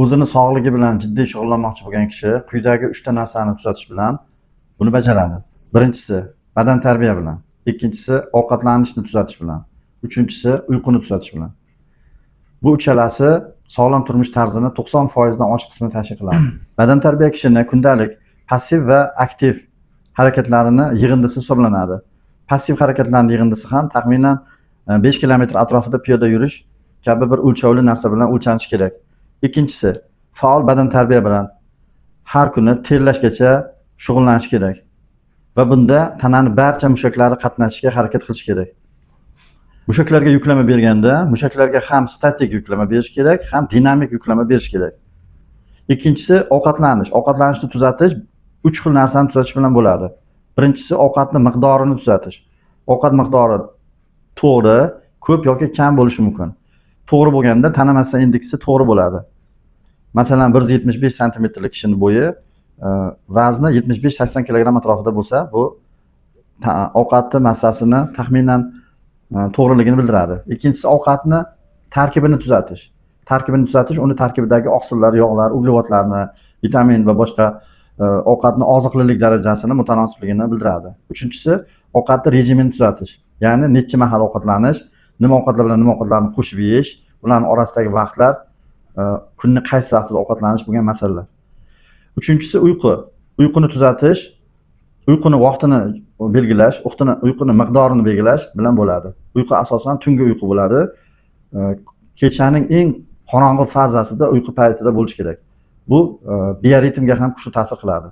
o'zini sog'ligi bilan jiddiy shug'ullanmoqchi bo'lgan kishi quyidagi 3 ta narsani tuzatish bilan buni bajaradi. Birinchisi badan tarbiya bilan, ikkinchisi ovqatlanishni tuzatish bilan, uchinchisi uyquni tuzatish bilan. Bu uchalasi sog'lom turmush tarzini 90% dan oshiq qismini tashkil qiladi. Badan tarbiya kishini kundalik passiv va aktiv harakatlarini yig'indisi hisoblanadi. Passiv harakatlarning yig'indisi ham taxminan 5 kilometr atrofida piyoda yurish kabi bir o'lchovli narsa bilan o'lchanishi kerak. Ikkinchisi, faol badan tarbiya bilan har kuni terlashgacha shug'ullanish kerak. Va bunda tananing barcha mushaklari qatnashishiga harakat qilish kerak. Mushaklarga yuklama berganda, mushaklarga ham statik yuklama berish kerak, ham dinamik yuklama berish kerak. Ikkinchisi ovqatlanish. Ovqatlanishni tuzatish 3 xil narsani tuzatish bilan bo'ladi. Birinchisi ovqatning miqdorini tuzatish. Ovqat miqdori to'g'ri, ko'p yoki kam bo'lishi mumkin. To'g'ri bo'lganda tana massa indeksi to'g'ri bo'ladi. Masalan, 175 santimetrlik kishining bo'yi, vazni 75-80 kilogramm atrofida bo'lsa, bu ovqatning massasini taxminan to'g'riligini bildiradi. Ikkinchisi ovqatni tarkibini tuzatish. Tarkibini tuzatish uni tarkibidagi oqsillar, yog'lar, uglevodlarni, vitamin va boshqa ovqatning oziqlilik darajasini mutanosibligini bildiradi. Uchinchisi ovqatning rejimini tuzatish. Ya'ni necha mahal ovqatlanish, nima ovqatlar bilan nima ovqatlarni qo'shib yeyish, ularning orasidagi vaqtlar, kunning qaysi vaqtida ovqatlanish bo'lgan masalalar. Uchinchisi uyqu. Uyquni tuzatish, uyquni vaqtini belgilash, uyquni miqdorini belgilash bilan bo'ladi. Uyqu asosan tungi uyqu bo'ladi. Kechaning eng qorong'u fazasida uyqu paytida bo'lish kerak. Bu bioritmga ham kuchli ta'sir qiladi.